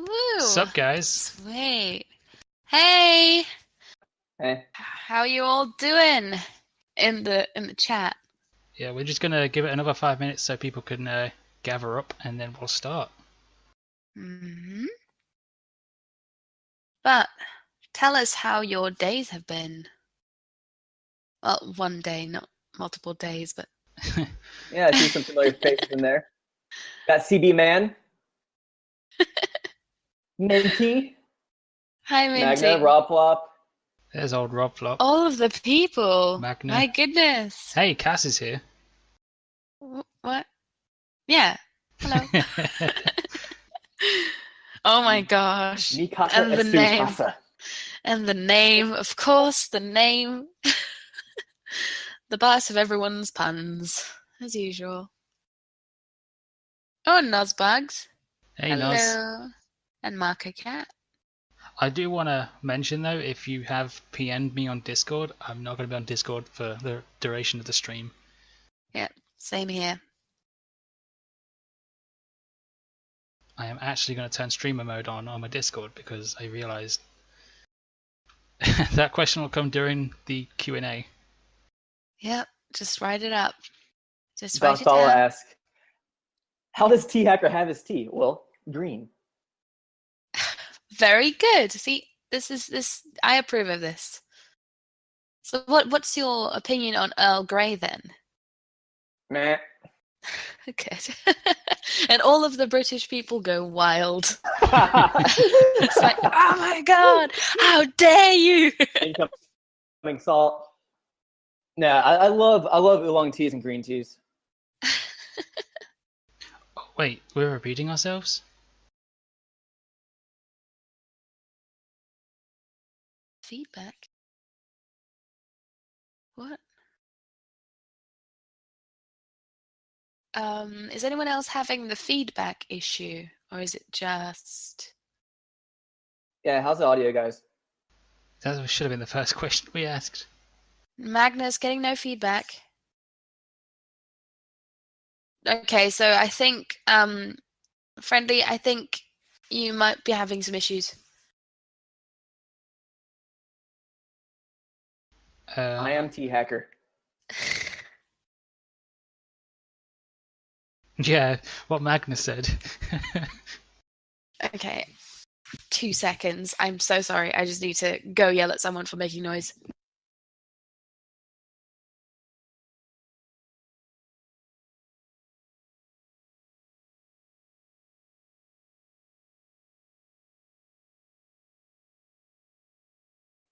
Woo! Sup, guys? Sweet. Hey, Hey. how are you all doing in the chat? Yeah, we're just gonna give it another 5 minutes so people can gather up, and then we'll start. hmm But tell us how your days have been. Well, one day, not multiple days, but Yeah, I see some familiar faces in there. Got CB Man, Minty, hi, Minty. Magna, Rob Flop. There's old Rob Flop. All of the people. Magna. My goodness. Hey, Cass is here. What? Yeah. Hello. Oh my gosh. Mi casa And the es su name. casa. And the name, of course, the name. The boss of everyone's puns, as usual. Oh, Nuzbugs. Hey, Hello. Nuz. And Marco Cat. I do want to mention, though, if you have PN'd me on Discord, I'm not going to be on Discord for the duration of the stream. Yeah, same here. I am actually going to turn streamer mode on my Discord because I realized that question will come during the Q&A. Yep, just write it up. Just write it Gonzalo down. asks, how does Teahacker have his tea? Well, green. Very good. See, this. I approve of this. So, what's your opinion on Earl Grey then? Meh. Good. And all of the British people go wild. It's like, oh my god, how dare you! Incoming salt. Nah, I love oolong teas and green teas. Oh, wait, we're repeating ourselves? Feedback? What? Is anyone else having the feedback issue, or is it just? Yeah, how's the audio, guys? That should have been the first question we asked. Magnus getting no feedback. Okay, so I think, Friendly, I think you might be having some issues. I am Teahacker. Yeah, what Magnus said. Okay, 2 seconds. I'm so sorry. I just need to go yell at someone for making noise.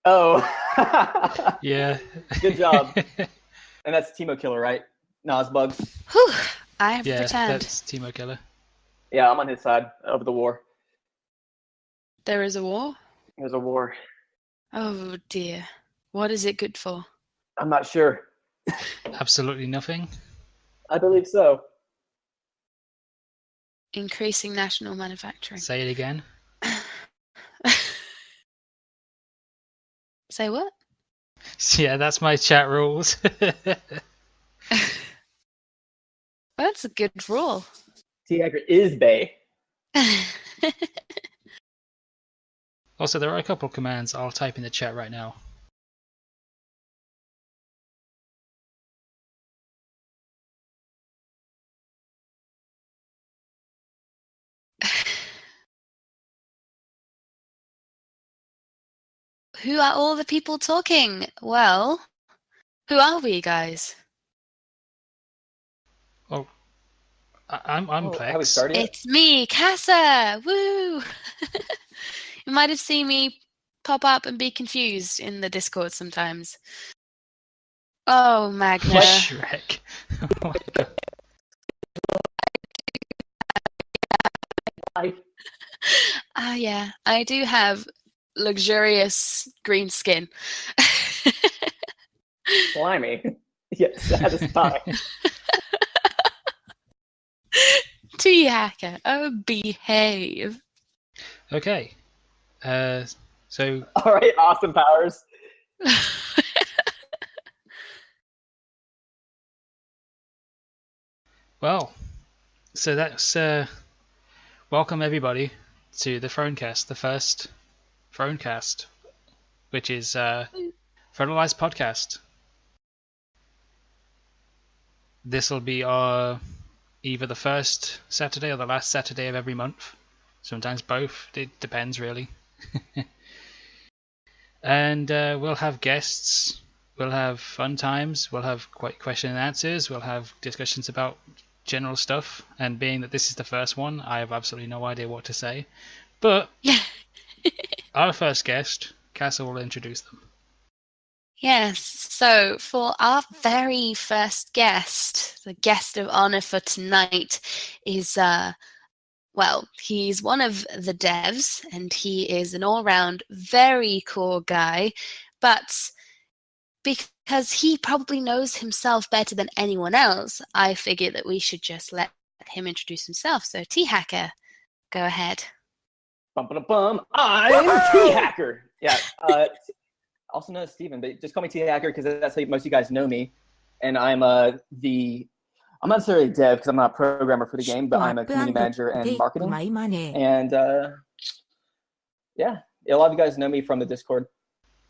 Oh. Yeah. Good job. And that's Teemo Killer, right? Nozbugs. Whew, I have Yeah, returned. that's Teemo Killer. Yeah, I'm on his side of the war. There is a war? There's a war. Oh dear. What is it good for? I'm not sure. Absolutely nothing. I believe so. Increasing national manufacturing. Say it again. Say what? Yeah, that's my chat rules. That's a good rule. Teahacker is Bay. Also, there are a couple of commands I'll type in the chat right now. Who are all the people talking? Well, who are we, guys? Oh, I'm Plex. Have we started yet? It's me, Casa! Woo! You might have seen me pop up and be confused in the Discord sometimes. Oh, Magna. Shrek. Oh my god. Yeah, I do have luxurious green skin. Slimy. Yes, satisfying. Teahacker, oh, behave. Okay. So All right, awesome powers. well, so that's welcome everybody to the ThroneCast, the first ThroneCast, which is Federalized Podcast. This will be our either the first Saturday or the last Saturday of every month. Sometimes both. It depends, really. And we'll have guests. We'll have fun times. We'll have question and answers. We'll have discussions about general stuff. And being that this is the first one, I have absolutely no idea what to say. But our first guest, Casa will introduce them. Yes, so for our very first guest, the guest of honor for tonight is, he's one of the devs, and he is an all-round very cool guy, but because he probably knows himself better than anyone else, I figured that we should just let him introduce himself. So, Teahacker, go ahead. I'm Teahacker. Yeah. Also known as Steven, but just call me Teahacker because that's how most of you guys know me. And I'm I'm not necessarily a dev because I'm not a programmer for the game, but I'm a community manager and marketing. And a lot of you guys know me from the Discord.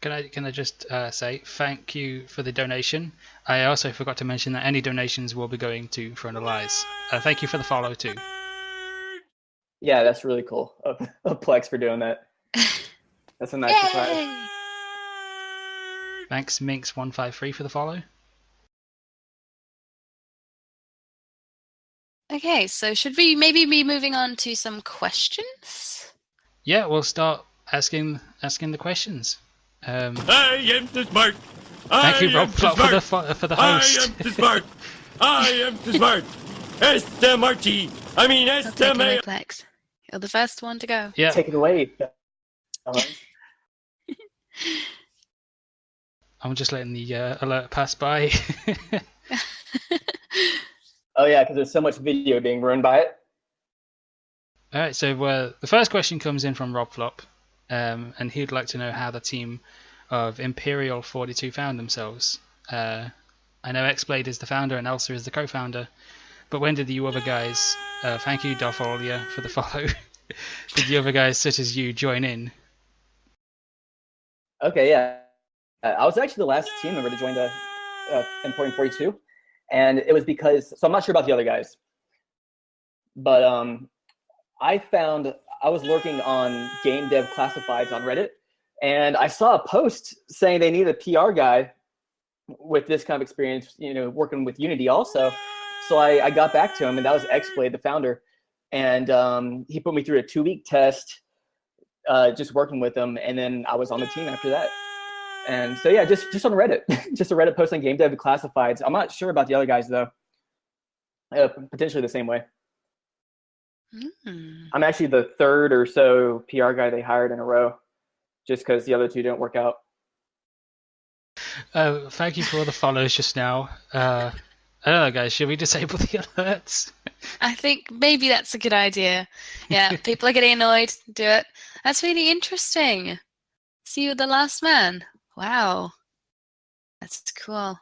Can I just say thank you for the donation? I also forgot to mention that any donations will be going to Throne of Lies. Thank you for the follow too. Yeah, that's really cool. Plex for doing that. That's a nice surprise. Thanks, Minx153 for the follow. Okay, so should we maybe be moving on to some questions? Yeah, we'll start asking the questions. I am too smart. Thank you, Rob, for the host. I am too smart. I am too smart. S-M-R-T. I mean S-M-A. Plex. You're the first one to go. Yeah. Take it away. I'm just letting the alert pass by. Oh yeah, because there's so much video being ruined by it. All right, so the first question comes in from Rob Flop, and he'd like to know how the team of Imperial 42 found themselves. I know X-Blade is the founder and Elsa is the co-founder, but when did you other guys, thank you Darfolia for the follow, did the other guys such as you join in? Okay, yeah. I was actually the last team member to join the Emporium 42, and it was because, so I'm not sure about the other guys, but I was lurking on game dev classifieds on Reddit, and I saw a post saying they need a PR guy with this kind of experience, working with Unity also. So I got back to him, and that was X-Blade, the founder, and he put me through a 2-week test, just working with him, and then I was on the team after that. And so yeah, just on Reddit, just a Reddit post on game dev classifieds. I'm not sure about the other guys though. Potentially the same way. I'm actually the third or so PR guy they hired in a row, just because the other two didn't work out. Thank you for all the follows just now. I don't know, guys. Should we disable the alerts? I think maybe that's a good idea. Yeah, people are getting annoyed. Do it. That's really interesting. See you, the last man. Wow, that's cool.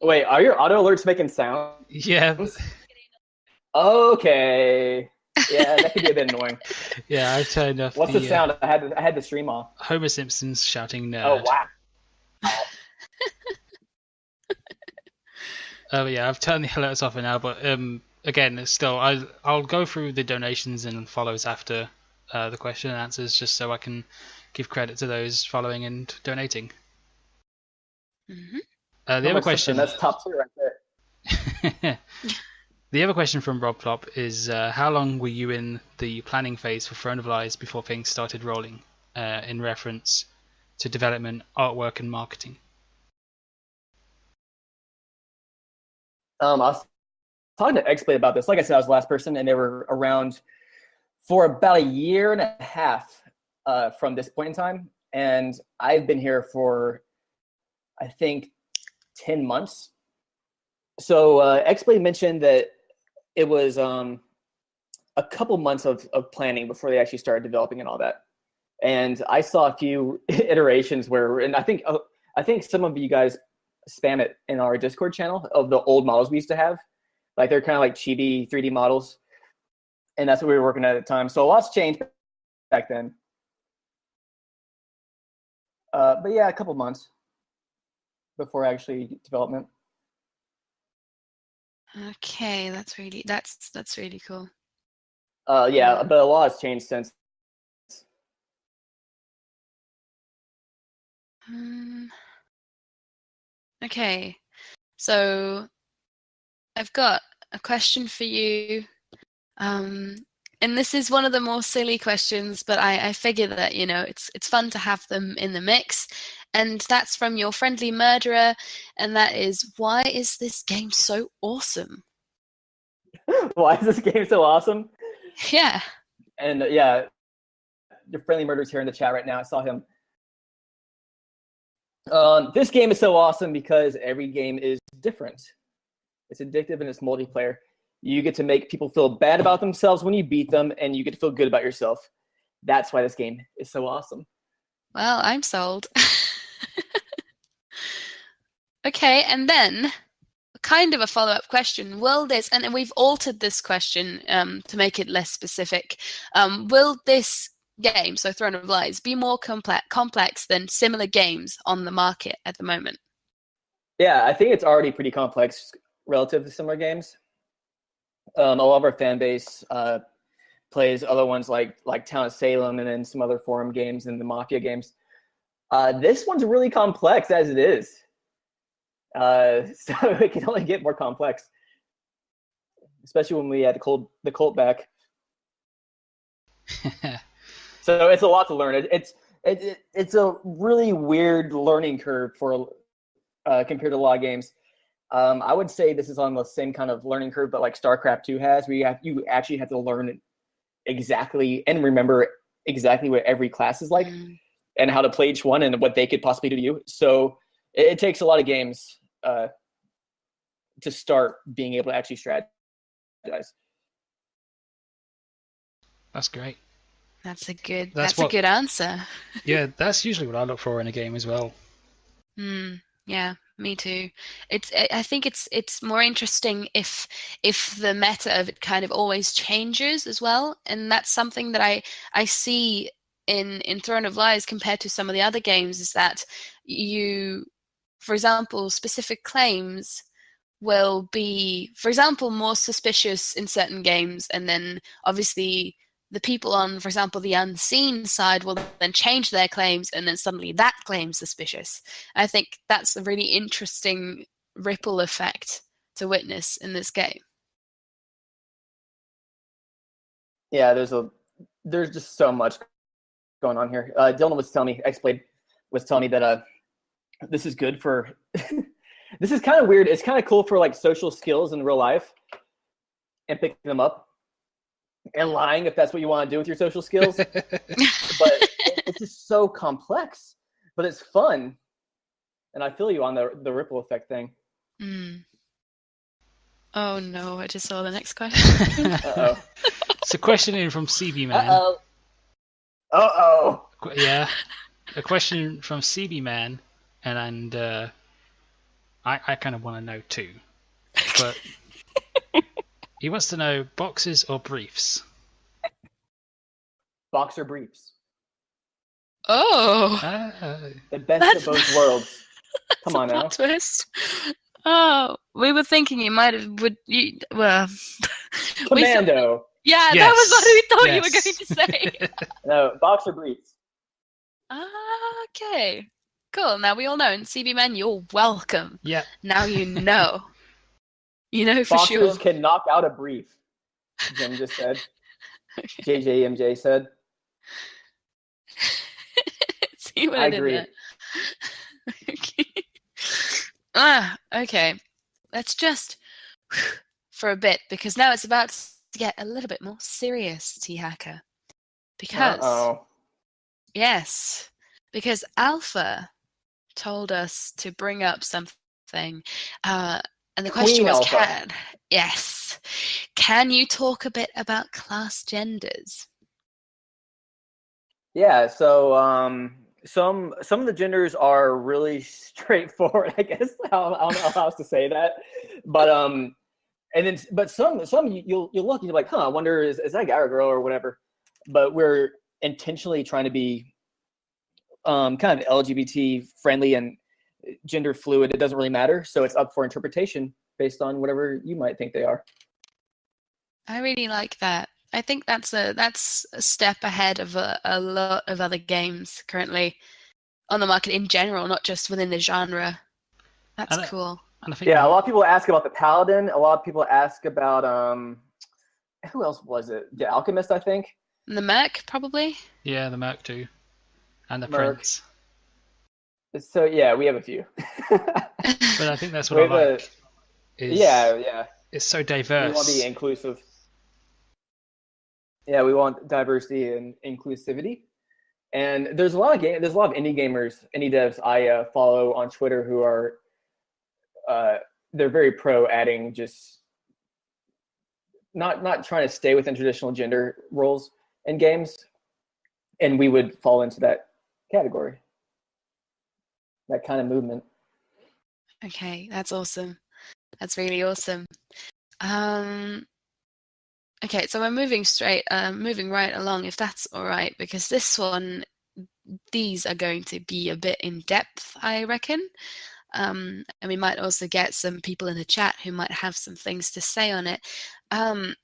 Wait, are your auto alerts making sound? Yeah. Okay. Yeah, that could be a bit annoying. Yeah, I turned off. What's the sound? I had the stream off. Homer Simpson's shouting nerd. Oh wow. Oh yeah, I've turned the alerts off for now, but again, still, I'll go through the donations and follows after the question and answers, just so I can give credit to those following and donating. Mm-hmm. The other question. That's top tier right there. The other question from Rob Plop is, how long were you in the planning phase for Throne of Lies before things started rolling, in reference to development, artwork, and marketing? I was talking to X-Blade about this. Like I said, I was the last person, and they were around for about a year and a half from this point in time. And I've been here for, I think, 10 months. So X-Blade mentioned that it was a couple months of planning before they actually started developing and all that. And I saw a few iterations where, and I think some of you guys spam it in our Discord channel of the old models we used to have. Like they're kind of like chibi 3D models. And that's what we were working at the time. So a lot's changed back then. But yeah, a couple months before actually development. Okay, that's really cool. Yeah, but a lot has changed since. Okay, so I've got a question for you. And this is one of the more silly questions, but I figure that, you know, it's fun to have them in the mix. And that's from your friendly murderer, and that is, why is this game so awesome? Why is this game so awesome? Yeah. And yeah, your friendly murderer's here in the chat right now. I saw him. This game is so awesome because every game is different. It's addictive and it's multiplayer. You get to make people feel bad about themselves when you beat them, and you get to feel good about yourself. That's why this game is so awesome. Well, I'm sold. Okay, and then kind of a follow-up question. Will this, and we've altered this question to make it less specific, will this game, so Throne of Lies, be more complex than similar games on the market at the moment? Yeah, I think it's already pretty complex relative to similar games. A lot of our fan base plays other ones like Town of Salem, and then some other forum games and the Mafia games. This one's really complex as it is. So it can only get more complex, especially when we had the cult back. So it's a lot to learn. It's a really weird learning curve for compared to a lot of games. I would say this is on the same kind of learning curve that like StarCraft 2 has, where you actually have to learn exactly and remember exactly what every class is like and how to play each one and what they could possibly do to you. So it takes a lot of games to start being able to actually strategize. That's great. That's a good answer. Yeah, that's usually what I look for in a game as well. Yeah, me too. I think it's more interesting if the meta of it kind of always changes as well, and that's something that I see in Throne of Lies compared to some of the other games, is that you, for example, specific claims will be, for example, more suspicious in certain games, and then obviously the people on, for example, the unseen side will then change their claims, and then suddenly that claim's suspicious. I think that's a really interesting ripple effect to witness in this game. Yeah, there's just so much going on here. Dylan was telling me, Xblade was telling me that this is good for this is kind of weird. It's kind of cool for like social skills in real life and picking them up and lying if that's what you want to do with your social skills. But it's just so complex, but it's fun. And I feel you on the ripple effect thing. Oh no, I just saw the next question. Uh-oh. It's a question in from CB Man. Uh-oh. Yeah. A question from CB Man, and I kind of want to know too. But he wants to know, boxes or briefs? Boxer briefs. Oh. The best of both worlds. Come on now. Twist. Oh, we were thinking you might have well. Commando. Yeah, Yes. that was what we thought you were going to say. No, boxer briefs. Okay. Cool. Now we all know. And CB Man, you're welcome. Yeah. Now you know. You know for Boxers sure. can knock out a brief. Jim just said. Okay. JJMJ said. See what I I did agree. there? Okay. Let's just for a bit, because now it's about to get a little bit more serious, Teahacker. Because yes, because Alpha told us to bring up something, and the question was, can you talk a bit about class genders? Yeah, so some of the genders are really straightforward, I guess. I don't know how else to say that, but some you'll look and you're like, I wonder is that a guy or a girl or whatever. But we're intentionally trying to be kind of LGBT friendly and gender fluid, it doesn't really matter. So it's up for interpretation based on whatever you might think they are. I really like that. I think that's a step ahead of a lot of other games currently on the market in general, not just within the genre. That's cool. And I think a lot of people ask about the Paladin. A lot of people ask about who else was it? The Alchemist, I think. And the Merc, probably. Yeah, the Merc too, and the Merc. Prince. So yeah, we have a few. But I think that's what I like. Yeah. It's so diverse. We want to be inclusive. Yeah, we want diversity and inclusivity. And there's a lot of indie gamers, indie devs I follow on Twitter who are they're very pro adding just not trying to stay within traditional gender roles in games, and we would fall into that category, that kind of movement. Okay, that's awesome. That's really awesome. Okay, so we're moving right along, if that's all right, because these are going to be a bit in depth, I reckon. And we might also get some people in the chat who might have some things to say on it. The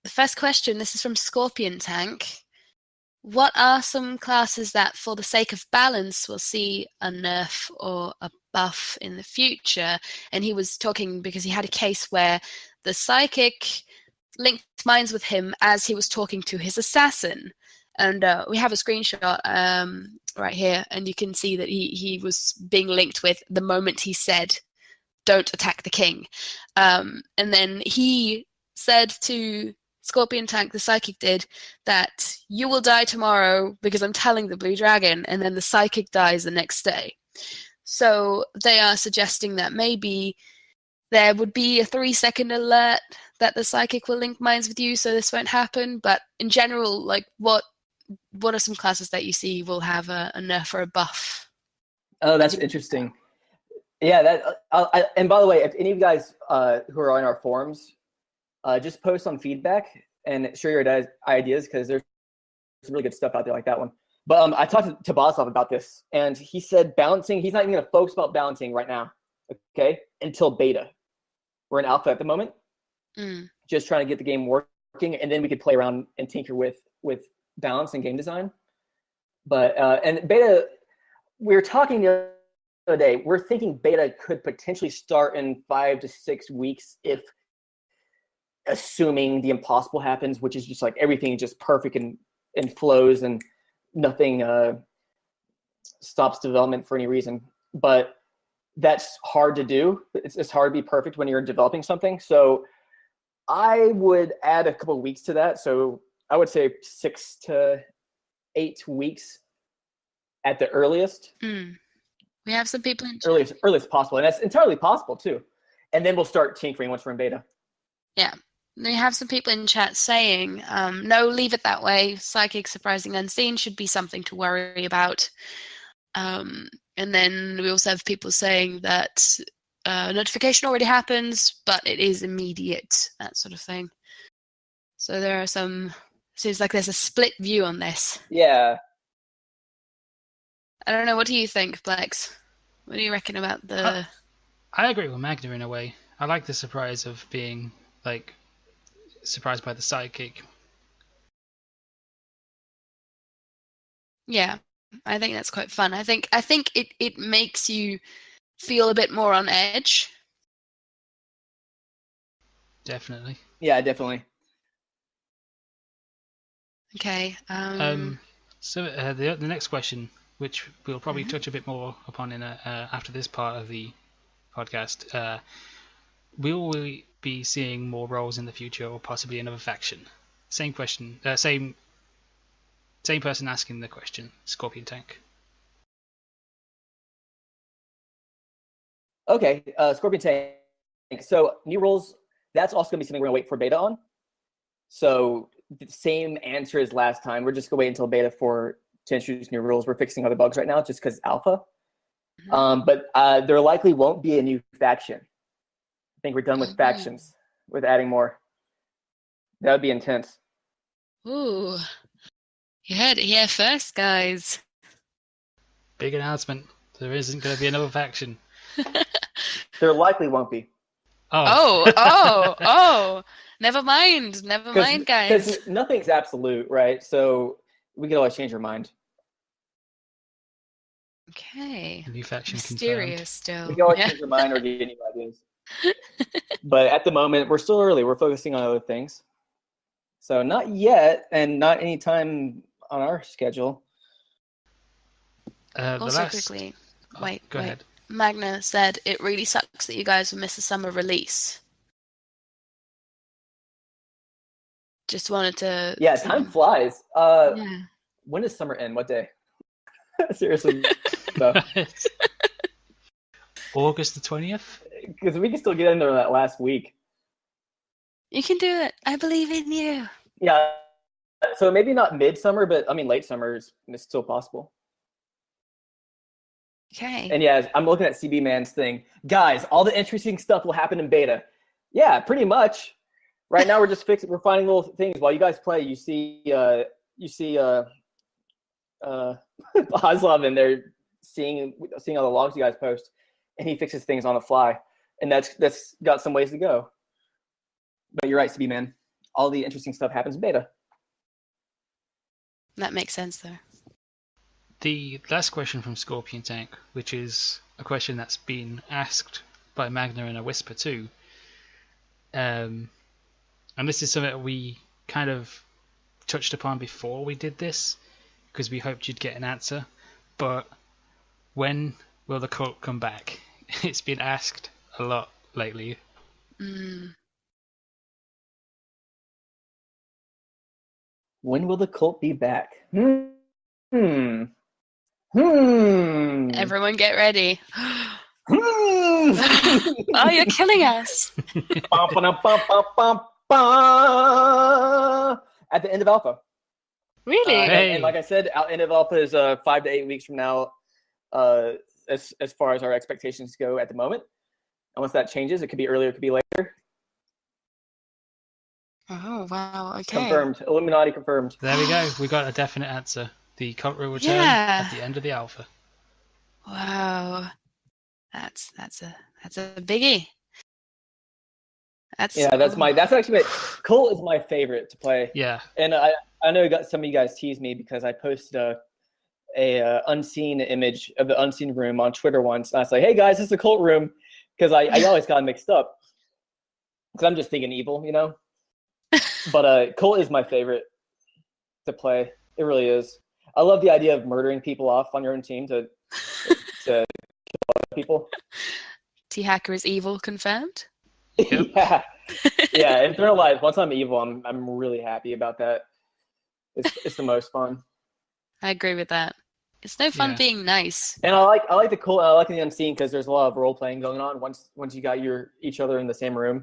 first question, this is from Scorpion Tank. What are some classes that, for the sake of balance, will see a nerf or a buff in the future? And he was talking because he had a case where the psychic linked minds with him as he was talking to his assassin. And we have a screenshot right here, and you can see that he was being linked with the moment he said, "Don't attack the king." And then he said to Scorpion Tank, the psychic did, that "You will die tomorrow because I'm telling the blue dragon," and then the psychic dies the next day. So they are suggesting that maybe there would be a 3-second alert that the psychic will link minds with you, so this won't happen. But in general, like, what are some classes that you see will have a nerf or a buff? Oh, that's interesting. Yeah, and by the way, if any of you guys who are on our forums, just post some feedback and share your ideas, because there's some really good stuff out there like that one. But I talked to Boslov about this, and he said balancing, he's not even going to focus about balancing right now, okay, until beta. We're in alpha at the moment, just trying to get the game working, and then we could play around and tinker with balance and game design. But and beta, we were talking the other day, we're thinking beta could potentially start in 5 to 6 weeks, if assuming the impossible happens, which is just like everything is just perfect and flows and nothing stops development for any reason. But that's hard to do. It's hard to be perfect when you're developing something. So I would add a couple of weeks to that. So I would say 6 to 8 weeks at the earliest. We have some people in chat. Earliest possible. And that's entirely possible too. And then we'll start tinkering once we're in beta. Yeah. We have some people in chat saying, no, leave it that way. Psychic, surprising, unseen should be something to worry about. And then we also have people saying that notification already happens, but it is immediate, that sort of thing. So there are seems like there's a split view on this. Yeah. I don't know, what do you think, Plex? What do you reckon about the... I agree with Magda in a way. I like the surprise of being, like, surprised by the psychic. Yeah. I think that's quite fun. I think it makes you feel a bit more on edge. Definitely. Yeah, definitely. Okay. So the next question, which we'll probably touch a bit more upon in after this part of the podcast, will we be seeing more roles in the future, or possibly another faction? Same question. Same person asking the question, Scorpion Tank. Okay, Scorpion Tank. So new roles, that's also going to be something we're going to wait for beta on. So the same answer as last time. We're just going to wait until beta to introduce new rules. We're fixing other bugs right now just because alpha. But there likely won't be a new faction. I think we're done with factions, with adding more. That would be intense. Ooh. You heard it here first, guys. Big announcement. There isn't going to be another faction. There likely won't be. Oh. Never mind, guys. Because nothing's absolute, right? So we can always change our mind. Okay. New faction Mysterious confirmed. still. We can always change our mind or get new ideas. But at the moment, we're still early. We're focusing on other things. So not yet, and not any time on our schedule. Also, quickly, wait. Go ahead. Magna said it really sucks that you guys will miss a summer release. Just wanted to. Yeah, time flies. Yeah. When does summer end? What day? Seriously. So. August the 20th? Because we can still get into that last week. You can do it. I believe in you. Yeah. So maybe not midsummer, but I mean late summer is still possible. Okay. And yeah, I'm looking at CB Man's thing. Guys, all the interesting stuff will happen in beta. Yeah, pretty much. Right now we're just we're finding little things. While you guys play, you see Haslov in there seeing all the logs you guys post, and he fixes things on the fly. And that's got some ways to go. But you're right, CB Man. All the interesting stuff happens in beta. That makes sense, though. The last question from Scorpion Tank, which is a question that's been asked by Magna in a whisper too. And this is something we kind of touched upon before we did this, because we hoped you'd get an answer. But when will the cult come back? It's been asked a lot lately. When will the cult be back? Everyone get ready. Oh, you're killing us. At the end of alpha. Really? And like I said, end of alpha is 5 to 8 weeks from now, as far as our expectations go at the moment. And once that changes, it could be earlier, it could be later. Oh, wow. Okay. Confirmed. Illuminati confirmed. There we go. We got a definite answer. The cult will return at the end of the alpha. Wow. That's a biggie. That's actually cult is my favorite to play. Yeah. And I know some of you guys teased me because I posted a unseen image of the unseen room on Twitter once. And I was like, hey guys, this is the cult room, because I always got mixed up because I'm just thinking evil, you know. But cult is my favorite to play. It really is. I love the idea of murdering people off on your own team to kill other people. Teahacker is evil, confirmed? Yep. Yeah. In real life, once I'm evil, I'm really happy about that. It's the most fun. I agree with that. It's no fun being nice. And I like the cult. I like the unseen because there's a lot of role playing going on once you got each other in the same room.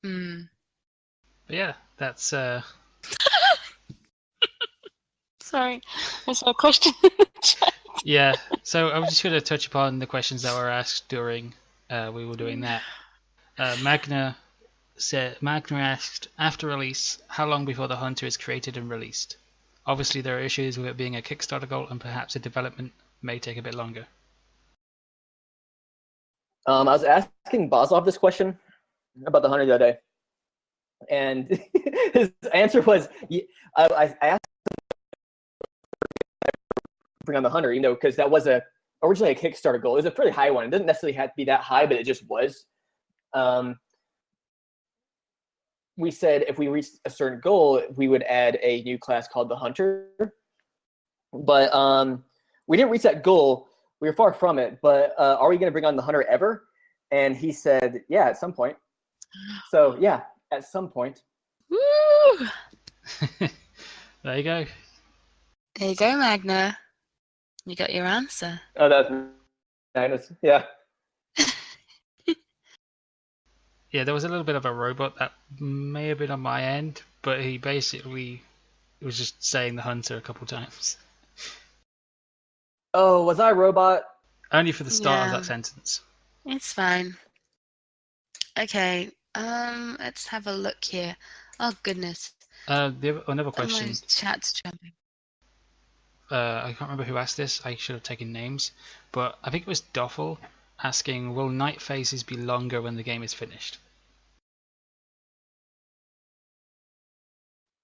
But yeah, that's Sorry, I saw a question. Yeah, so I was just going to touch upon the questions that were asked during we were doing that. Magna asked, after release, how long before the Hunter is created and released? Obviously, there are issues with it being a Kickstarter goal, and perhaps the development may take a bit longer. I was asking Boslov this question about the Hunter the other day, and his answer was, I asked bring on the Hunter, because that was originally a Kickstarter goal. It was a pretty high one. It doesn't necessarily have to be that high, but it just was. We said if we reached a certain goal, we would add a new class called the Hunter. But we didn't reach that goal. We were far from it. But are we going to bring on the Hunter ever? And he said, yeah, at some point. So, yeah, at some point. Woo! There you go. There you go, Magna. You got your answer. Oh, that's nice. Yeah. Yeah, there was a little bit of a robot that may have been on my end, but he basically was just saying the Hunter a couple times. Oh, was I a robot? Only for the start of that sentence. It's fine. Okay, let's have a look here. Oh, goodness. Another question. My chat's jumping. I can't remember who asked this. I should have taken names, but I think it was Doffel asking, "Will night phases be longer when the game is finished?"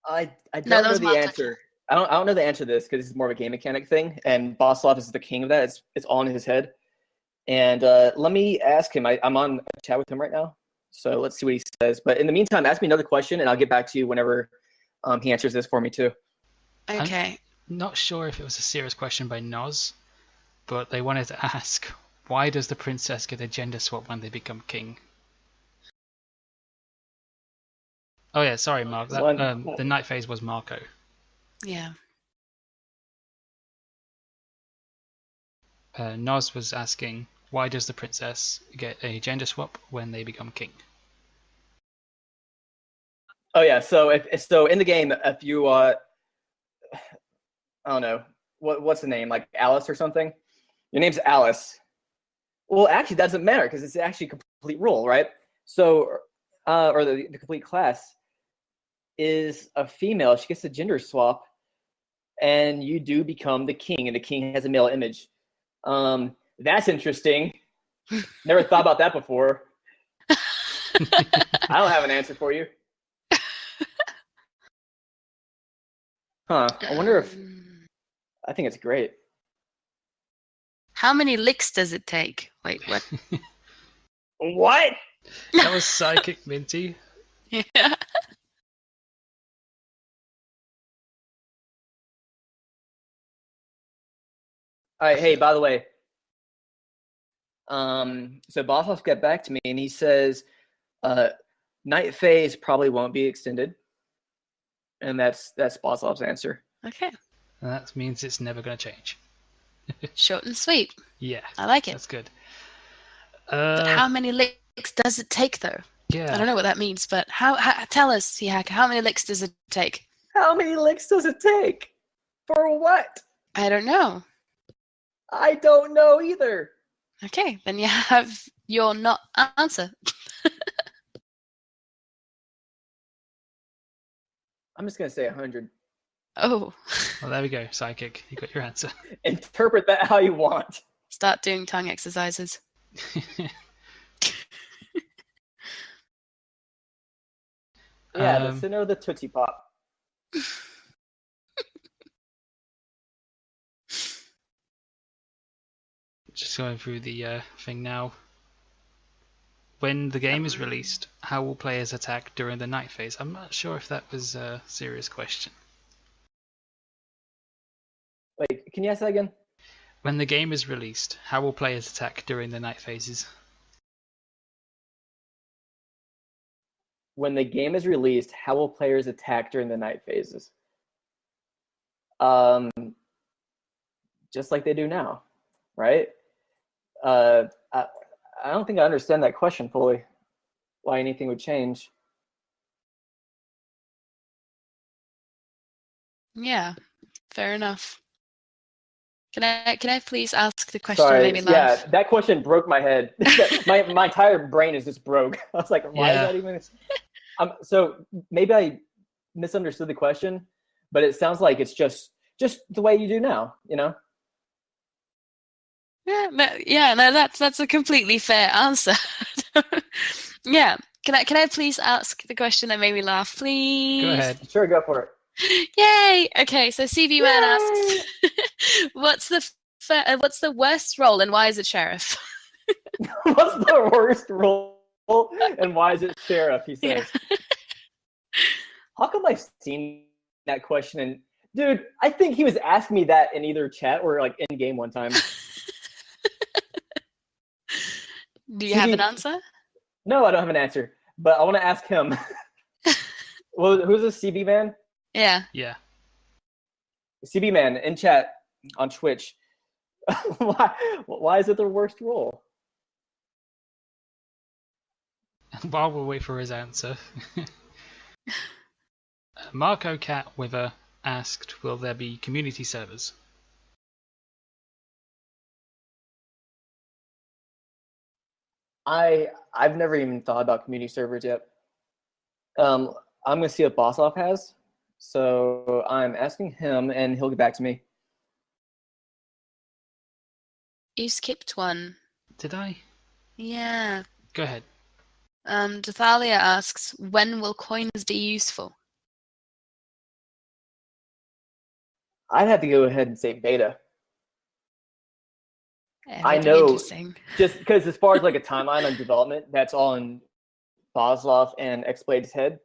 I don't that know was the Marco. answer. I don't know the answer to this because it's more of a game mechanic thing, and Bosloff is the king of that. It's all in his head. And let me ask him. I'm on a chat with him right now, so let's see what he says. But in the meantime, ask me another question, and I'll get back to you whenever he answers this for me too. Okay. I'm not sure if it was a serious question by Noz, but they wanted to ask, why does the princess get a gender swap when they become king? Oh yeah, sorry, Mark. The night phase was Marco. Yeah. Noz was asking, why does the princess get a gender swap when they become king? Oh yeah, so in the game, if you I don't know what's the name, like Alice or something. Your name's Alice. Well, actually, that doesn't matter because it's actually a complete rule, right? So, or the complete class is a female. She gets a gender swap, and you do become the king, and the king has a male image. That's interesting. Never thought about that before. I don't have an answer for you. Huh. I wonder if... I think it's great. How many licks does it take? Wait, what? What? That was Psychic Minty. Yeah. All right. Hey, by the way, so Boshoff got back to me and he says, night phase probably won't be extended, and that's Boshoff's answer. Okay. And that means it's never going to change. Short and sweet. Yeah, I like it. that's good. But how many licks does it take, though? Yeah. I don't know what that means, but how tell us, Teahacker, how many licks does it take? How many licks does it take? For what? I don't know. I don't know either. Okay, then you have your not answer. I'm just gonna say 100. Oh. Well, there we go, Psychic. You got your answer. Interpret that how you want. Start doing tongue exercises. Yeah, the center of the Tootsie Pop. Just going through the thing now. When the game is released, how will players attack during the night phase? I'm not sure if that was a serious question. Wait, can you ask that again? When the game is released, how will players attack during the night phases? When the game is released, how will players attack during the night phases? Just like they do now, right? I don't think I understand that question fully. Why anything would change? Yeah, fair enough. Can I please ask the question? Sorry, Maybe laugh? yeah, that question broke my head. my entire brain is just broke. I was like, why is that even? So maybe I misunderstood the question, but it sounds like it's just the way you do now, you know? Yeah, no, that's a completely fair answer. Yeah, can I please ask the question that made me laugh, please? Go ahead. Sure, go for it. Yay! Okay, so CV Man asks, what's the worst role and why is it sheriff? What's the worst role and why is it sheriff? He says. Yeah. How come I've seen that question? And dude, I think he was asking me that in either chat or like in game one time. Do you have an answer? No, I don't have an answer, but I want to ask him. Well, who's this CB man? Yeah. Yeah. CB man in chat on Twitch. Why is it the worst role? While we'll wait for his answer, Marco Cat Wither asked, will there be community servers? I've never even thought about community servers yet. I'm gonna see what Bossoff has, so I'm asking him, and he'll get back to me. You skipped one. Did I? Yeah. Go ahead. Dathalia asks, when will coins be useful? I'd have to go ahead and say beta. I Everything know, interesting. just because as far as like a timeline on development, that's all in Boslov and Xblade's head,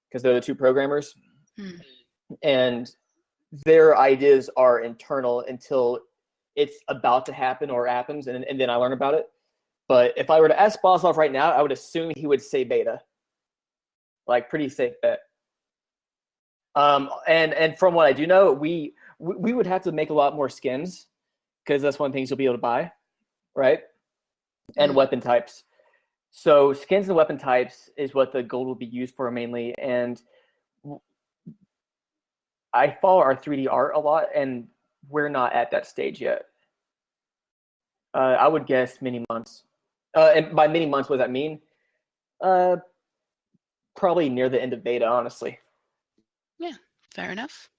because they're the two programmers. And their ideas are internal until it's about to happen or happens, and then I learn about it. But if I were to ask Boslov right now, I would assume he would say beta. Like, pretty safe bet. And from what I do know, we would have to make a lot more skins, because that's one of the things you'll be able to buy, right? And weapon types. So skins and weapon types is what the gold will be used for mainly. And I follow our 3D art a lot, and we're not at that stage yet. I would guess many months. And by many months, what does that mean? Probably near the end of beta, honestly. Yeah, fair enough.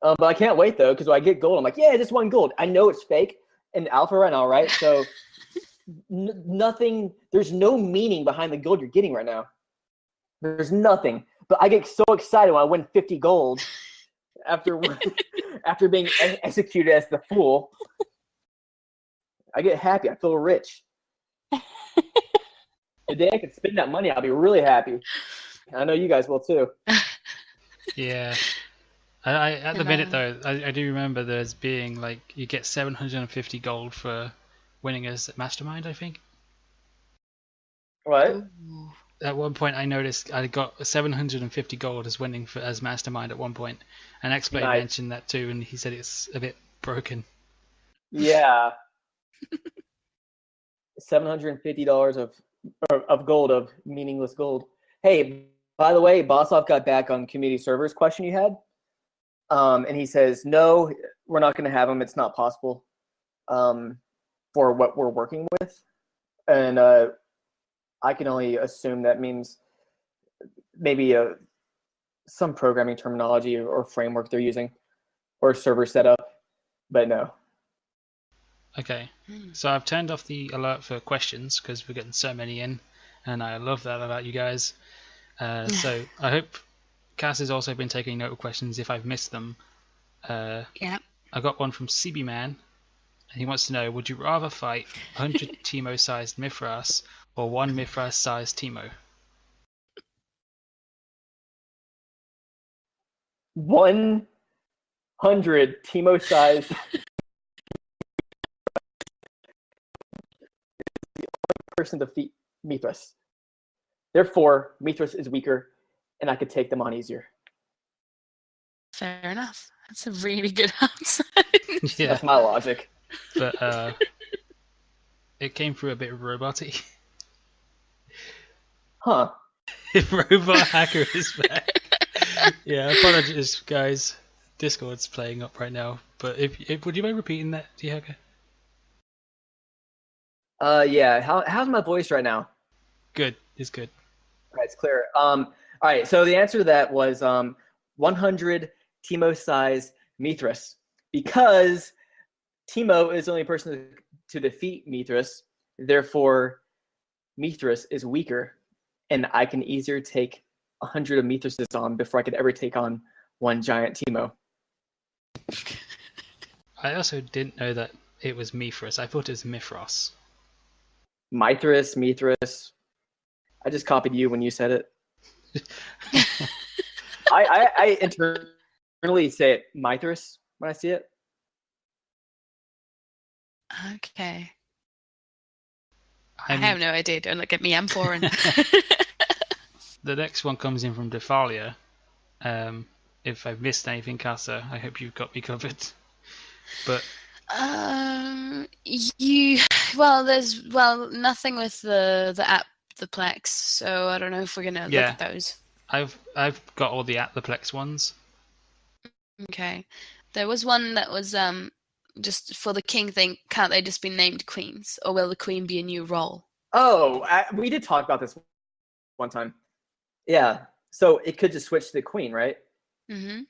But I can't wait, though, because when I get gold, I'm like, yeah, just one gold. I know it's fake in alpha right now, right? So nothing, there's no meaning behind the gold you're getting right now. There's nothing. But I get so excited when I win 50 gold after after being executed as the fool. I get happy. I feel rich. The day I can spend that money, I'll be really happy. I know you guys will, too. Yeah. I at the minute, though, I do remember there's being, like, you get 750 gold for winning as Mastermind, I think. What? Ooh. At one point, I noticed I got 750 gold as winning as Mastermind at one point, and Xblade mentioned that too, and he said it's a bit broken. Yeah. $750 of gold, of meaningless gold. Hey, by the way, Bossov got back on community servers question you had. And he says, no, we're not going to have them. It's not possible for what we're working with. And I can only assume that means maybe some programming terminology or framework they're using or server setup, but no. Okay, so I've turned off the alert for questions because we're getting so many in, and I love that about you guys. So I hope Cass has also been taking note of questions if I've missed them. Yeah. I got one from CB Man, and he wants to know, would you rather fight 100 Teemo-sized Mithras or 1 Mithras-sized Teemo? 100 Teemo-sized person to defeat Mithras. Therefore, Mithras is weaker, and I could take them on easier. Fair enough. That's a really good answer. Yeah, that's my logic. But it came through a bit robot-y. Huh. Robot hacker is back. Yeah, apologies, guys. Discord's playing up right now. But if would you mind repeating that, Teahacker? Yeah. How's my voice right now? Good. It's good. All right, it's clear. All right. So the answer to that was 100 Teemo-sized Mithras, because Teemo is the only person to defeat Mithras. Therefore, Mithras is weaker, and I can easier take 100 of Mithrases on before I could ever take on one giant Teemo. I also didn't know that it was Mithras. I thought it was Mithras. Mithras. I just copied you when you said it. I internally say it Mithras when I see it. Okay. I have no idea. Don't look at me. I'm foreign. The next one comes in from Defalia. If I've missed anything, Casa, I hope you've got me covered. But there's nothing with the app, the Plex. So I don't know if we're gonna look at those. I've got all the Atleplex ones. Okay, there was one that was just for the king thing. Can't they just be named queens, or will the queen be a new role? Oh, we did talk about this one time. Yeah, so it could just switch to the queen, right? Mm-hmm.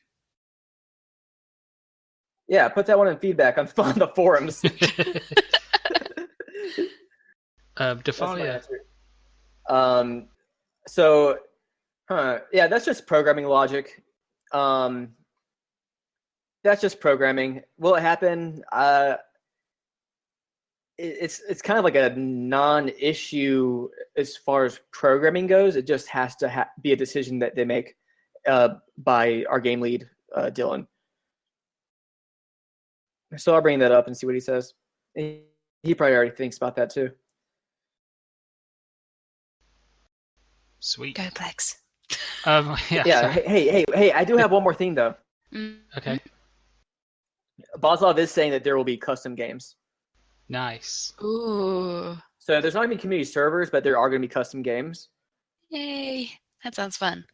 Yeah, put that one in feedback on the forums. Defalia. Yeah, that's just programming logic. That's just programming. Will it happen? It's kind of like a non-issue as far as programming goes. It just has to be a decision that they make by our game lead, Dylan. So I'll bring that up and see what he says. He probably already thinks about that too. Sweet. Go Plex. Yeah. Hey! I do have one more thing though. Okay. Boslov is saying that there will be custom games. Nice. Ooh. So there's not going to be community servers, but there are going to be custom games. Yay. That sounds fun.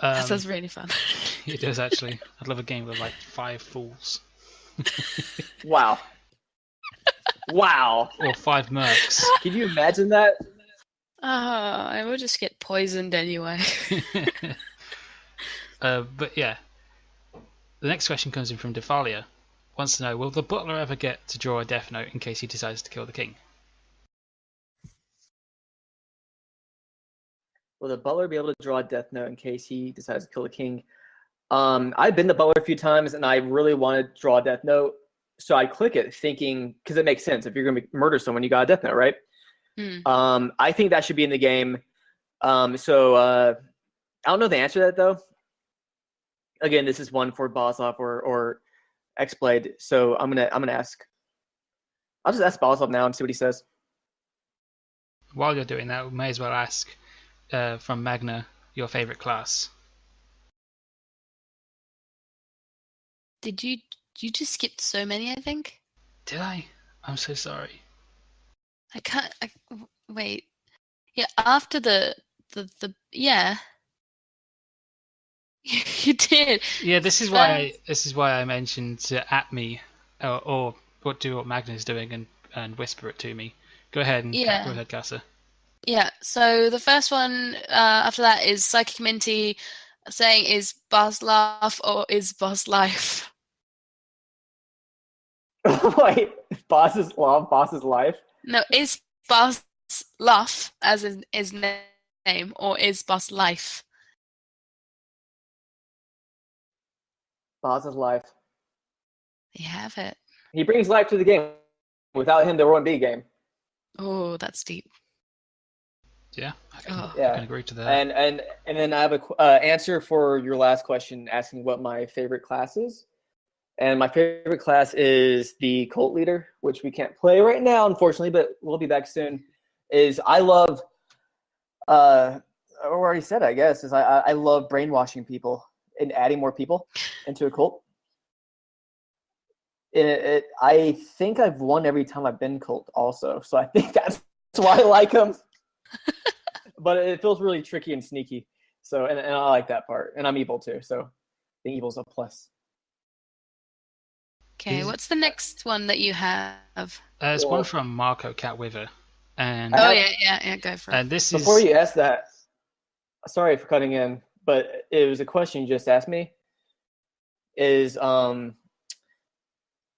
That sounds really fun. It does, actually. I'd love a game with like 5 fools. Wow. Wow. Or 5 mercs. Can you imagine that? I will just get poisoned anyway. But yeah. The next question comes in from Defalia. Wants to know, will the butler ever get to draw a death note in case he decides to kill the king? Will the butler be able to draw a death note in case he decides to kill the king? I've been the butler a few times, and I really want to draw a death note. So I click it thinking, because it makes sense. If you're going to murder someone, you got a death note, right? I think that should be in the game. I don't know the answer to that, though. Again, this is one for Boslov or Xblade. So I'm gonna ask. I'll just ask Boslov now and see what he says. While you're doing that, we may as well ask from Magna your favorite class. Did you just skipped so many, I think? Did I? I'm so sorry. I can't. Wait. Yeah, after the yeah. You did. Yeah, this is why I mentioned to at me or do what Magna's doing and whisper it to me. Go ahead go ahead, Casa. Yeah. So the first one after that is Psychic Minty saying, "Is Boss Laugh or is Boss Life?" Wait, Boss's Love, Boss's Life? No, is Boss Laugh as in his name, or is Boss Life? Boss's Life. You have it. He brings life to the game. Without him, there wouldn't be a game. Oh, that's deep. Yeah, I can agree to that. And then I have a answer for your last question, asking what my favorite class is. And my favorite class is the Cult Leader, which we can't play right now, unfortunately, but we'll be back soon. I love, I already said, I guess, I love brainwashing people and adding more people into a cult. I think I've won every time I've been cult also, so I think that's why I like them. But it feels really tricky and sneaky. So and I like that part. And I'm evil too, so I think evil's a plus. Okay, what's the next one that you have? There's one from Marco Catwiver. And yeah, go for it. And this Before you ask that, sorry for cutting in, but it was a question you just asked me. Is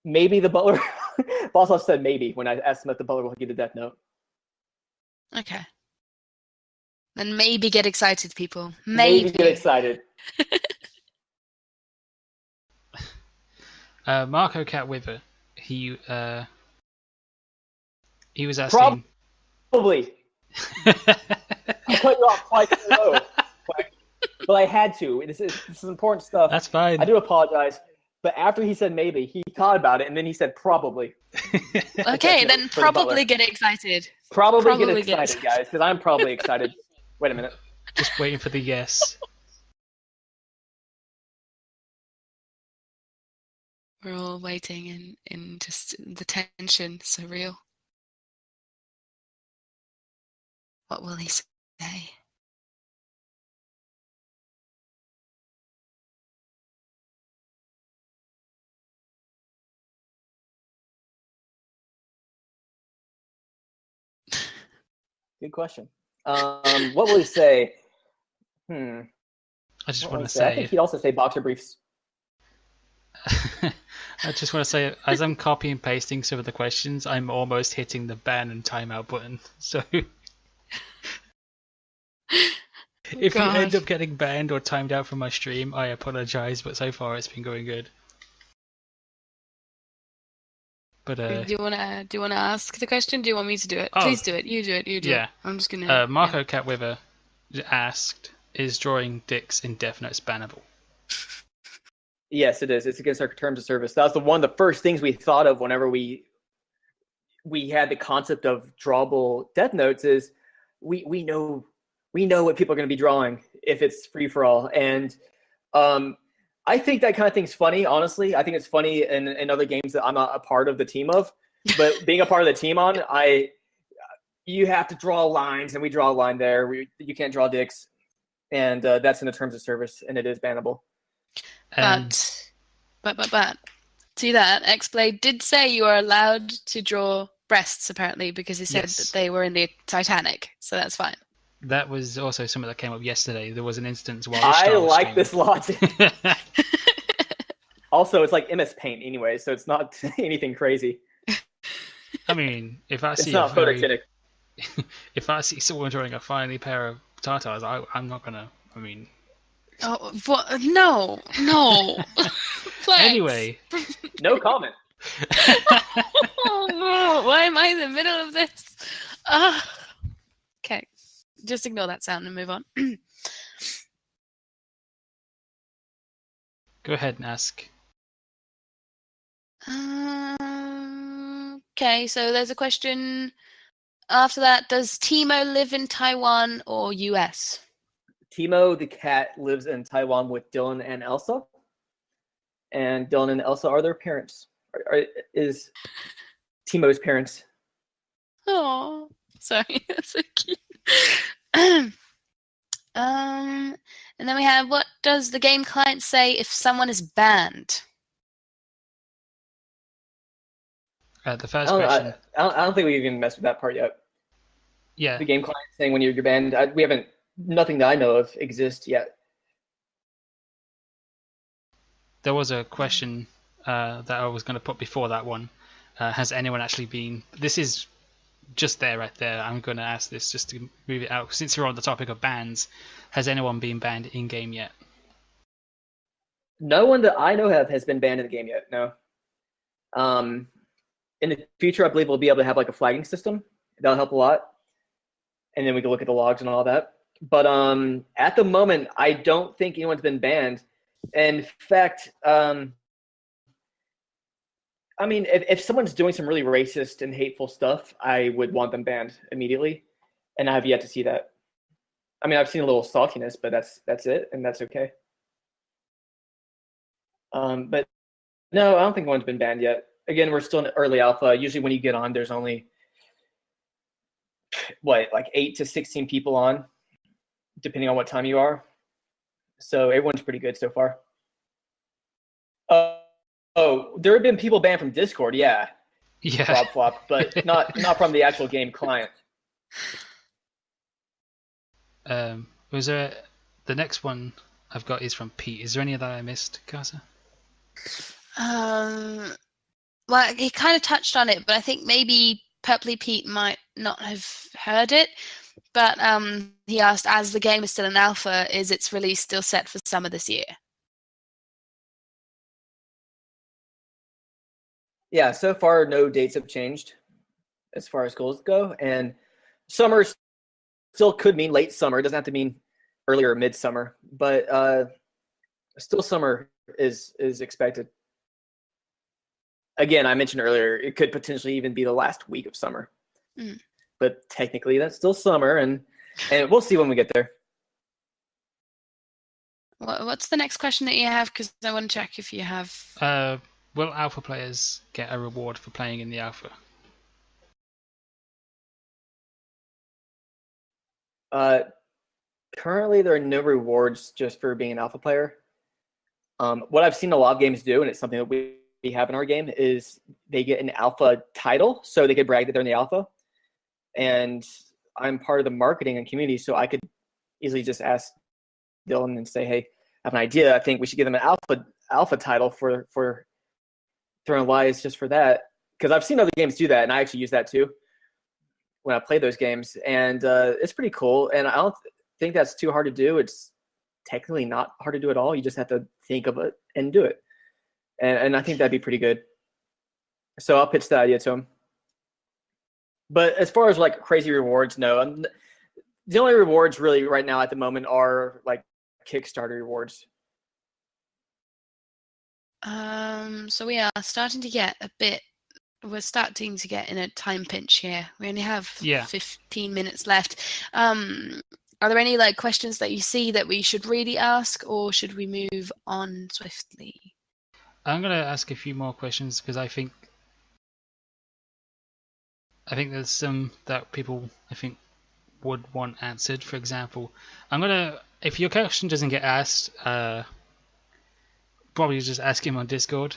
maybe the butler Boslov said maybe when I asked him if the butler will get a death note. Okay. Then maybe get excited, people. Maybe get excited. Marco Catwiver, he was asking. Probably. I cut you off quite low, but I had to. This is important stuff. That's fine. I do apologize. But after he said maybe, he thought about it, and then he said probably. Okay, then probably get excited. Probably get excited, guys, because I'm probably excited. Wait a minute. Just waiting for the yes. We're all waiting in just the tension, surreal. What will he say? Good question. What will he say? I just want to I think he'd also say boxer briefs. I just want to say, as I'm copy and pasting some of the questions, I'm almost hitting the ban and timeout button. So if you end up getting banned or timed out from my stream, I apologize, but so far it's been going good. But Do you wanna ask the question? Do you want me to do it? Oh, Please do it. You do it. You do yeah. it. I'm just gonna. Marco Catwiver asked, "Is drawing dicks in Death Note bannable?" Yes, it is. It's against our terms of service. That was one of the first things we thought of whenever we had the concept of drawable Death Notes. Is we know what people are going to be drawing if it's free for all, and I think that kind of thing's funny. Honestly, I think it's funny in other games that I'm not a part of the team of, but being a part of the team on, you have to draw lines, and we draw a line there. You can't draw dicks, and that's in the terms of service, and it is bannable. But see that X-Blade did say you are allowed to draw breasts apparently because he said that they were in the Titanic, so that's fine. That was also something that came up yesterday. There was an instance while I like this logic. Also, it's like MS Paint anyway, so it's not anything crazy. I mean, if I see if I see someone drawing a finely pair of tartars, I'm not gonna. I mean. Oh, what? No. Anyway. No comment. Oh, no. Why am I in the middle of this? Okay. Just ignore that sound and move on. Go ahead and ask. Okay, so there's a question after that. Does Teemo live in Taiwan or US? Teemo the cat lives in Taiwan with Dylan and Elsa, and Dylan and Elsa are their parents. Is Teemo's parents? Oh, sorry, that's so cute. And then we have, what does the game client say if someone is banned? The first question. I don't think we even messed with that part yet. Yeah. The game client saying when you're banned. We haven't. Nothing that I know of exists yet. There was a question that I was going to put before that one. Has anyone actually been... This is just right there. I'm going to ask this just to move it out. Since we're on the topic of bans, has anyone been banned in-game yet? No one that I know of has been banned in the game yet, no. In the future, I believe we'll be able to have like a flagging system. That'll help a lot. And then we can look at the logs and all that. But at the moment, I don't think anyone's been banned. In fact, I mean, if someone's doing some really racist and hateful stuff, I would want them banned immediately. And I have yet to see that. I mean, I've seen a little saltiness, but that's it, and that's okay. But no, I don't think anyone's been banned yet. Again, we're still in early alpha. Usually when you get on, there's only, like 8 to 16 people on, depending on what time you are. So everyone's pretty good so far. There have been people banned from Discord, yeah. Yeah. Flop, but not from the actual game client. Was there the next one I've got is from Pete. Is there any that I missed, Casa? Well, he kind of touched on it, but I think maybe Purpley Pete might not have heard it. But he asked, as the game is still in alpha, is its release still set for summer this year? Yeah, so far no dates have changed as far as goals go, and summer still could mean late summer. It doesn't have to mean early or midsummer, but still summer is expected. Again, I mentioned earlier, it could potentially even be the last week of summer. But technically, that's still summer, and we'll see when we get there. What's the next question that you have? Because I want to check if you have... Will alpha players get a reward for playing in the alpha? Currently, there are no rewards just for being an alpha player. What I've seen a lot of games do, and it's something that we have in our game, is they get an alpha title, so they can brag that they're in the alpha. And I'm part of the marketing and community, so I could easily just ask Dylan and say, hey, I have an idea. I think we should give them an alpha title for Throne Lies just for that, because I've seen other games do that, and I actually use that too when I play those games, and it's pretty cool. And I don't think that's too hard to do. It's technically not hard to do at all. You just have to think of it and do it, and I think that'd be pretty good. So I'll pitch that idea to him. But as far as like crazy rewards, no. The only rewards really right now at the moment are like Kickstarter rewards. So we are starting to get we're starting to get in a time pinch here. We only have 15 minutes left. Are there any like questions that you see that we should really ask, or should we move on swiftly? I'm going to ask a few more questions because I think there's some that people would want answered. For example, if your question doesn't get asked, probably just ask him on Discord.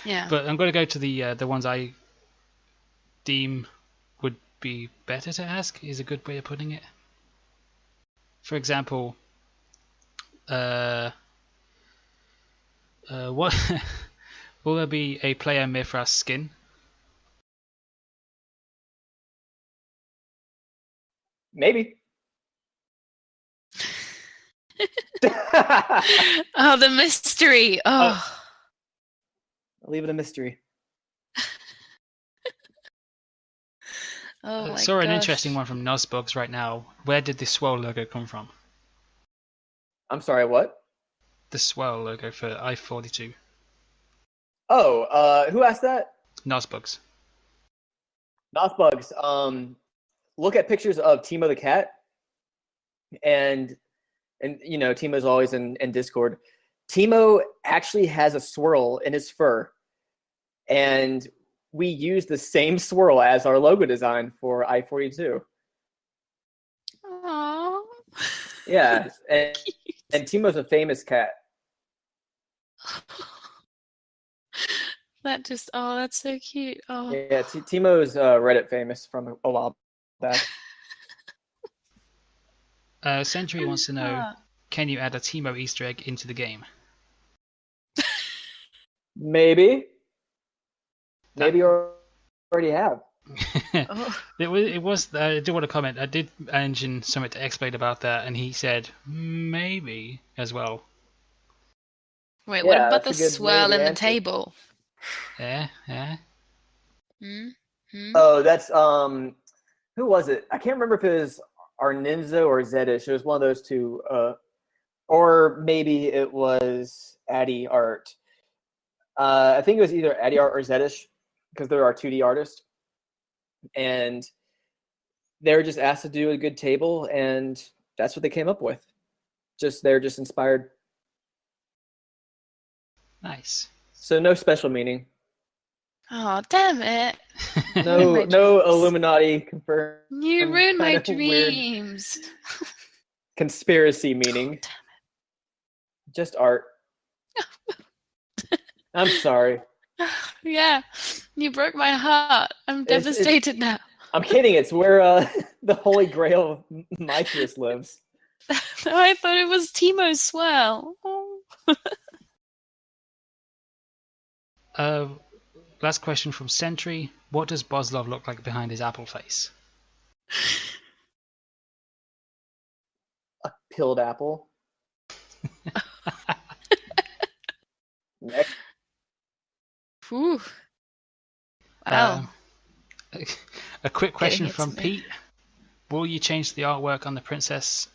Yeah. But I'm going to go to the ones I deem would be better to ask, is a good way of putting it. For example, what will there be a player Mithras skin? Maybe. Oh, the mystery. Oh. I'll leave it a mystery. Oh I my saw an gosh. interesting one from Nozbugs right now. Where did the swirl logo come from? I'm sorry, what? The swirl logo for i42. Oh, who asked that? Nozbugs. Bugs. Look at pictures of Teemo the cat, and you know Teemo's always in Discord. Teemo actually has a swirl in his fur, and we use the same swirl as our logo design for i42. Aww. Yeah, and Teemo's a famous cat. That's so cute. Oh. Yeah, Teemo's Reddit famous from a while back. Century wants to know, can you add a Teemo Easter egg into the game? Maybe you already have. It was. I do want to comment. I did mention something to X-Blade about that, and he said maybe as well. Wait, Yeah, what about the that's a good swirl in the answer. table? Yeah. Oh, that's who was it? I can't remember if it was Arninzo or Zedish. It was one of those two. Or maybe it was Addy Art. I think it was either Addy Art or Zedish, because they're our 2D artists. And they were just asked to do a good table, and that's what they came up with. They're just inspired. Nice. So no special meaning. Oh, damn it. No Illuminati confirmed. You ruined my kind of weird dreams. conspiracy meaning. Oh, damn Just art. I'm sorry. it. Yeah, you broke my heart. I'm devastated now. I'm kidding. It's where the Holy Grail of Mithras lives. I thought it was Teemo's swirl. Oh. Last question from Sentry. What does Boslov look like behind his apple face? A pilled apple. Next. Whew. Wow. A quick question Getting it from to me. Pete. Will you change the artwork on the princess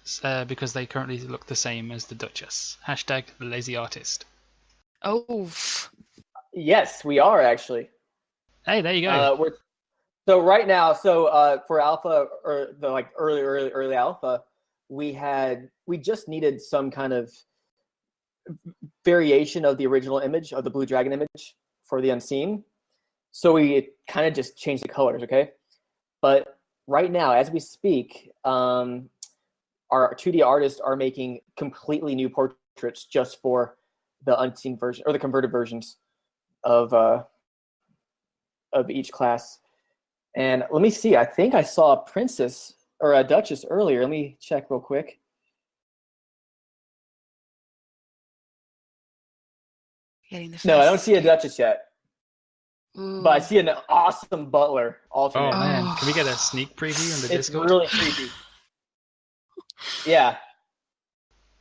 because they currently look the same as the Duchess? Hashtag the lazy artist. Oh. Yes, we are actually. Hey, there you go. So right now, for alpha or the like early alpha, we just needed some kind of variation of the original image of the blue dragon image for the unseen. So we kind of just changed the colors, okay? But right now, as we speak, our 2D artists are making completely new portraits just for the unseen version or the converted versions of each class. And let me see. I think I saw a princess or a duchess earlier. Let me check real quick. getting the No, I don't first see a escape. Duchess yet, Ooh. but I see an awesome Butler alternate. Oh man, Oh. can we get a sneak preview in the It's Discord? really creepy. Yeah.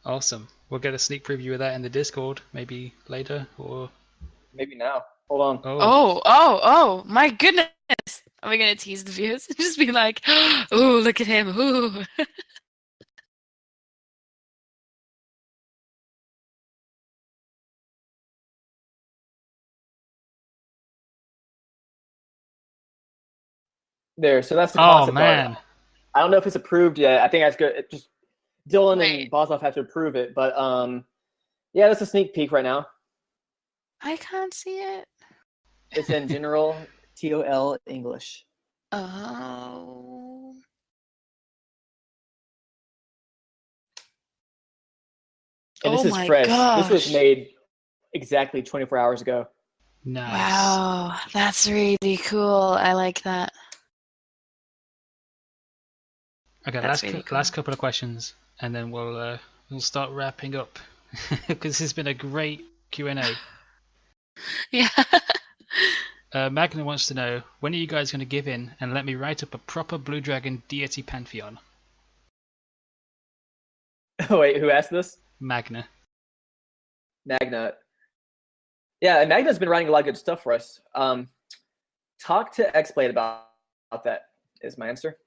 Awesome. We'll get a sneak preview of that in the Discord, maybe later or. Maybe now. Hold on. Oh, my goodness. Are we going to tease the viewers? Just be like, oh, look at him. Ooh. There. So that's the Oh concept man. art. I don't know if it's approved yet. I think that's good. It just Dylan Wait. and Bosloff have to approve it, but yeah, that's a sneak peek right now. I can't see it. It's in general TOL English. Oh. And this Oh is my fresh. gosh. This was made exactly 24 hours ago. Nice. Wow, that's really cool. I like that. Okay, That's really cool. last couple of questions, and then we'll start wrapping up because this has been a great Q&A. Yeah. Magna wants to know, when are you guys going to give in and let me write up a proper Blue Dragon deity pantheon? Wait, who asked this? Magna. Magna. Yeah, and Magna's been writing a lot of good stuff for us. Talk to XBlade about that is my answer.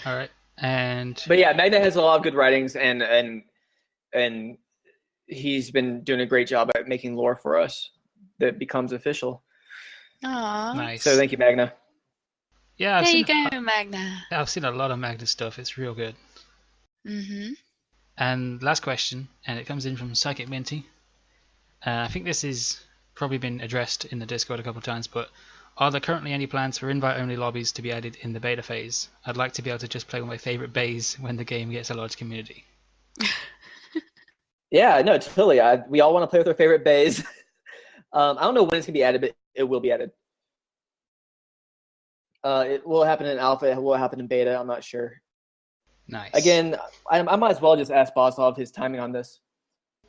All right, and But yeah, Magna has a lot of good writings, and he's been doing a great job at making lore for us that becomes official. Aww. nice. So thank you, Magna. Yeah, There you go, Magna. I've seen a lot of Magna stuff. It's real good. Mm-hmm. And last question, and it comes in from Psychic Minty. I think this has probably been addressed in the Discord a couple of times, but are there currently any plans for invite-only lobbies to be added in the beta phase? I'd like to be able to just play with my favourite bays when the game gets a large community. Yeah, no, totally. We all want to play with our favorite bays. I don't know when it's going to be added, but it will be added. It will happen in alpha. It will happen in beta. I'm not sure. Nice. Again, I might as well just ask Bosov his timing on this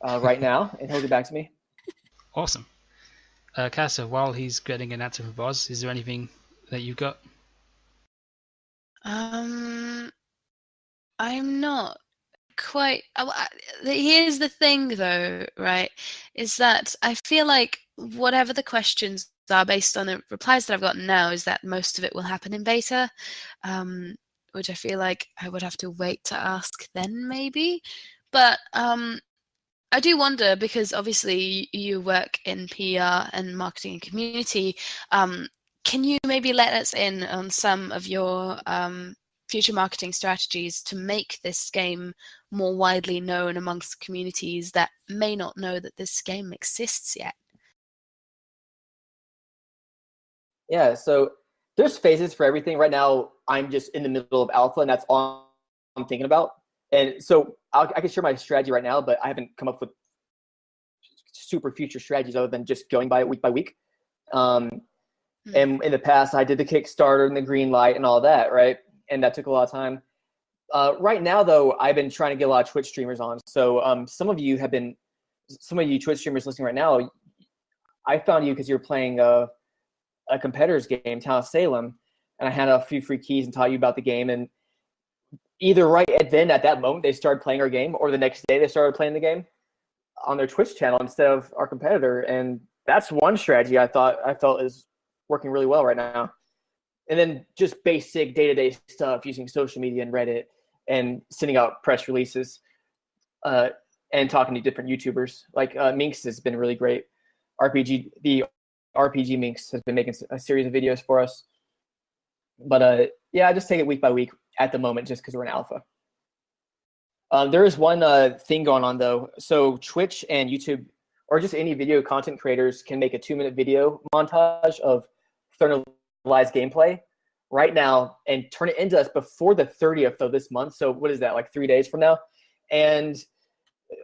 right now, and he'll get back to me. Awesome. Casa, while he's getting an answer from Boz, is there anything that you've got? I'm not quite. Here's the thing, though, right? Is that I feel like whatever the questions are based on the replies that I've gotten now, is that most of it will happen in beta, which I feel like I would have to wait to ask then, maybe. But I do wonder, because obviously you work in PR and marketing and community. Can you maybe let us in on some of your future marketing strategies to make this game more widely known amongst communities that may not know that this game exists yet? Yeah, so there's phases for everything. Right now, I'm just in the middle of alpha, and that's all I'm thinking about. And so I can share my strategy right now, but I haven't come up with super future strategies other than just going by it week by week. And in the past, I did the Kickstarter and the green light and all that, right? And that took a lot of time. Right now, though, I've been trying to get a lot of Twitch streamers on. So some of you Twitch streamers listening right now, I found you because you're playing a competitor's game, Town of Salem, and I had a few free keys and taught you about the game. And either right at that moment, they started playing our game, or the next day they started playing the game on their Twitch channel instead of our competitor. And that's one strategy I felt is working really well right now. And then just basic day-to-day stuff using social media and Reddit and sending out press releases and talking to different YouTubers. Like Minx has been really great. The RPG Minx has been making a series of videos for us. But yeah, I just take it week by week at the moment just because we're in alpha. There is one thing going on, though. So Twitch and YouTube, or just any video content creators, can make a 2-minute video montage of Thernalyze gameplay right now and turn it into us before the 30th of this month. So what is that, like 3 days from now? And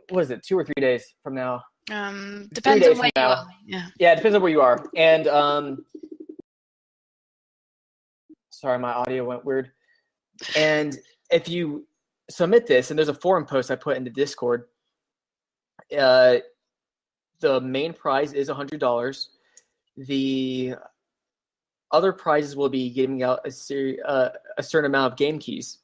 what is it, 2 or 3 days from now? Depends on where you are. Yeah, it depends on where you are. And sorry, my audio went weird. And if you submit this, and there's a forum post I put in the Discord, The main prize is $100. The other prizes will be giving out a certain amount of game keys.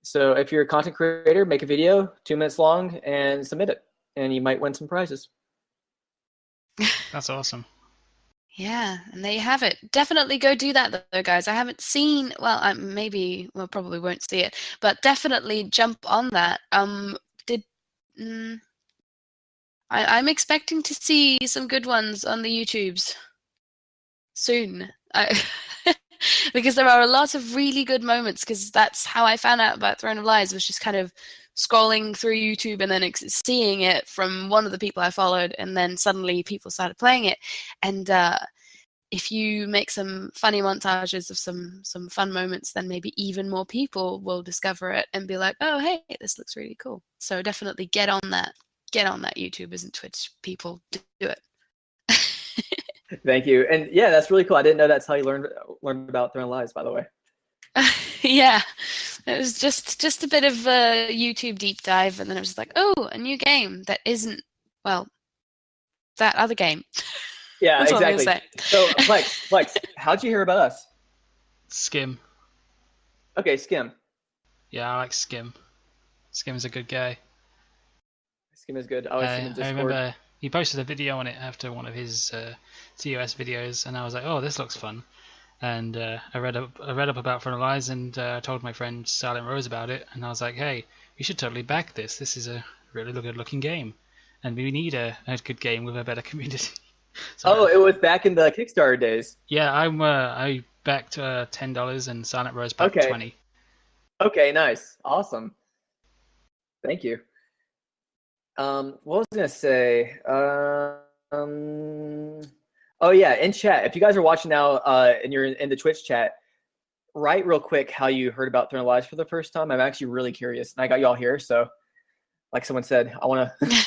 So if you're a content creator, make a video 2 minutes long and submit it, and you might win some prizes. That's awesome. Yeah, and there you have it. Definitely go do that, though, guys. I haven't seen. Well, probably won't see it, but definitely jump on that. I'm expecting to see some good ones on the YouTubes soon. Because there are a lot of really good moments. Because that's how I found out about Throne of Lies, was just kind of scrolling through YouTube and then seeing it from one of the people I followed, and then suddenly people started playing it. And if you make some funny montages of some fun moments, then maybe even more people will discover it and be like, oh, hey, this looks really cool. So definitely get on that. Get on that, YouTubers and Twitch people. Do it. Thank you. And yeah, that's really cool. I didn't know that's how you learned about Throne of Lies, by the way. Yeah, it was just a bit of a YouTube deep dive, and then it was like, oh, a new game that isn't, well, that other game. Yeah, That's exactly. What I'm So Flex, how'd you hear about us? Skim. Okay, Skim. Yeah, I like Skim. Skim's a good guy. Skim is good. I always see him in I Discord. remember he posted a video on it after one of his TOS videos, and I was like, "Oh, this looks fun." And I read up about Throne of Lies, and told my friend Silent Rose about it, and I was like, "Hey, we should totally back this. This is a really good-looking game, and we need a good game with a better community." So, it was back in the Kickstarter days. yeah, I backed $10, and Silent Rose backed $20. Okay, nice, awesome. Thank you. What was I gonna say? Oh yeah, in chat. If you guys are watching now, and you're in the Twitch chat, write real quick how you heard about Throne of Lies for the first time. I'm actually really curious, and I got you all here. So, like someone said, I want to.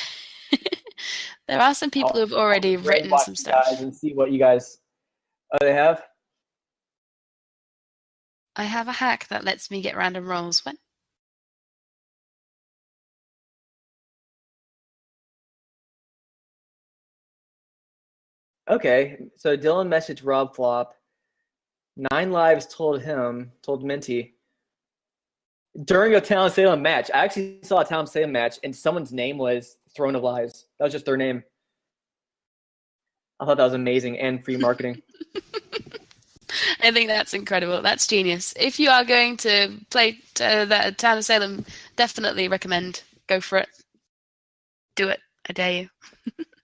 There are some people who've already written some stuff. Guys and see what you guys. Oh, they have. I have a hack that lets me get random rolls. What? Okay, so Dylan messaged Rob Flop. 9 lives told Minty. During a Town of Salem match. I actually saw a Town of Salem match, and someone's name was Throne of Lies. That was just their name. I thought that was amazing and free marketing. I think that's incredible. That's genius. If you are going to play that Town of Salem, definitely recommend. Go for it. Do it. I dare you.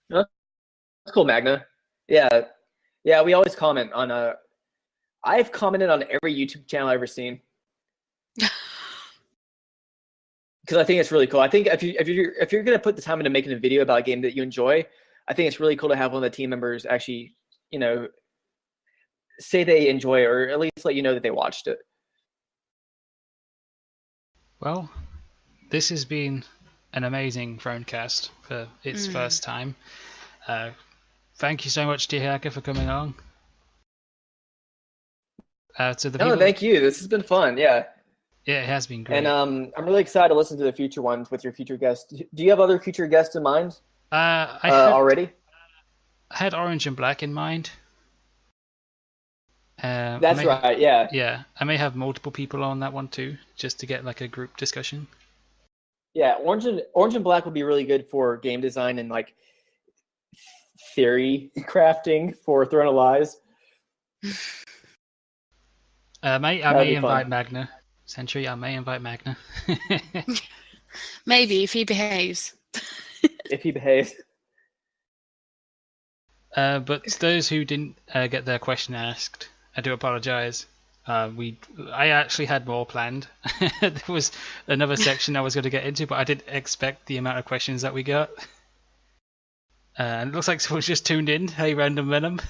That's cool, Magna. Yeah, we always comment on I've commented on every YouTube channel I've ever seen. Because I think it's really cool. I think if you're gonna put the time into making a video about a game that you enjoy, I think it's really cool to have one of the team members actually, say they enjoy it, or at least let you know that they watched it. Well, this has been an amazing ThroneCast for its first time. Thank you so much, Teahacker, for coming on. Thank you. This has been fun. Yeah. Yeah, it has been great. And I'm really excited to listen to the future ones with your future guests. Do you have other future guests in mind? Already? I had Orange and Black in mind. That's right. Yeah. Yeah, I may have multiple people on that one too, just to get like a group discussion. Yeah, Orange and Black would be really good for game design and like theory crafting for Throne of Lies. I may invite Magna. Sentry, I may invite Magna. Maybe, if he behaves. If he behaves. But those who didn't get their question asked, I do apologize. I actually had more planned. There was another section I was going to get into, but I didn't expect the amount of questions that we got. And it looks like someone's just tuned in. Hey, Random Venom.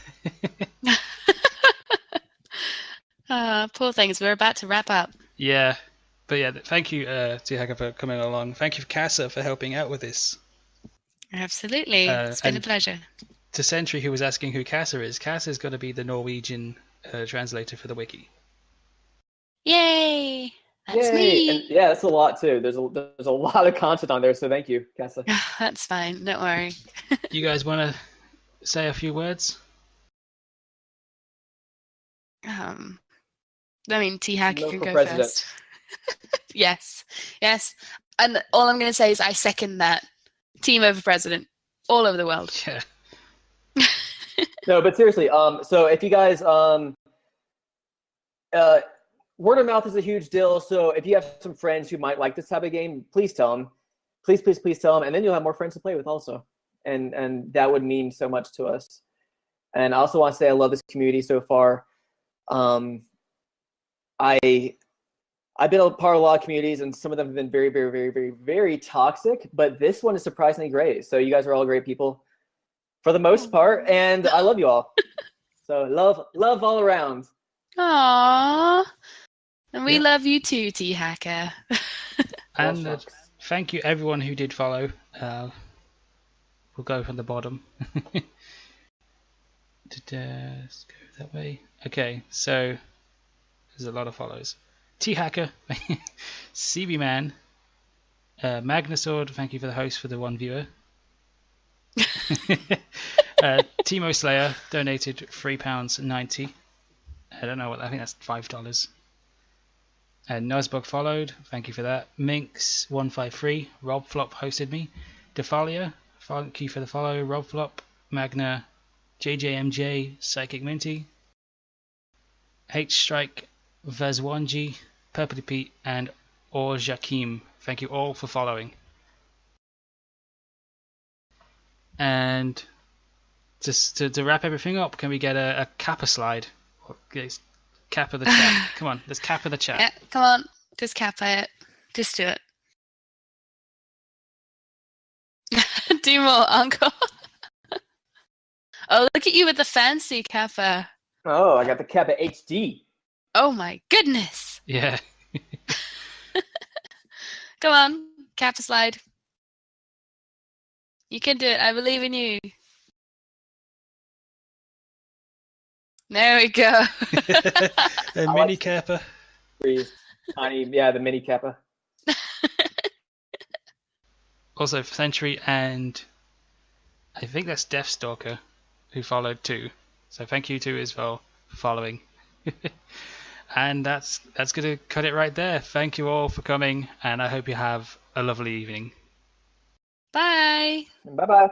Poor things. We're about to wrap up. Yeah. But yeah, thank you, Teahacker, for coming along. Thank you, Casa, for helping out with this. Absolutely. It's been a pleasure. To Sentry, who was asking who Casa is going to be the Norwegian translator for the wiki. Yay! That's Yay! me. And yeah, that's a lot too. There's a lot of content on there, so thank you, Kessa. That's fine. Don't worry. You guys want to say a few words? I mean, Teahacker No can for go president. first. Yes. And all I'm going to say is I second that. Teemo for president, all over the world. Yeah. No, but seriously, so if you guys, word of mouth is a huge deal. So if you have some friends who might like this type of game, please tell them. Please tell them, and then you'll have more friends to play with also. And that would mean so much to us. And I also want to say I love this community so far. I've been a part of a lot of communities, and some of them have been very, very, very, very, very toxic. But this one is surprisingly great. So you guys are all great people, for the most part, and I love you all. So love all around. Aww. And we Yeah. love you too, Teahacker. And thank you everyone who did follow. We'll go from the bottom. Let's go that way. Okay, so there's a lot of follows. Teahacker, CB Man, Magnasword, thank you for the host for the one viewer. Teemo Slayer donated £3.90. I don't know what, I think that's $5. And Nuzbug followed, thank you for that. Minx153, Rob Flop hosted me. Defalia, thank you for the follow. Rob Flop, Magna, JJMJ, Psychic Minty, H Strike, Vazwanji, Purpley Pete, and Or Jakim. Thank you all for following. And just to wrap everything up, can we get a Kappa slide? Kappa the chat. Come on, let's Kappa the chat. Yeah, come on. Just Kappa it. Just do it. Do more, Uncle. Oh, look at you with the fancy Kappa. Oh, I got the Kappa HD. Oh my goodness. Yeah. Come on, Kappa slide. You can do it. I believe in you. There we go. A mini Kappa. Tiny, yeah, the mini Kappa. Also, Century and I think that's Deathstalker who followed too. So thank you to as well for following. And that's going to cut it right there. Thank you all for coming, and I hope you have a lovely evening. Bye. Bye-bye.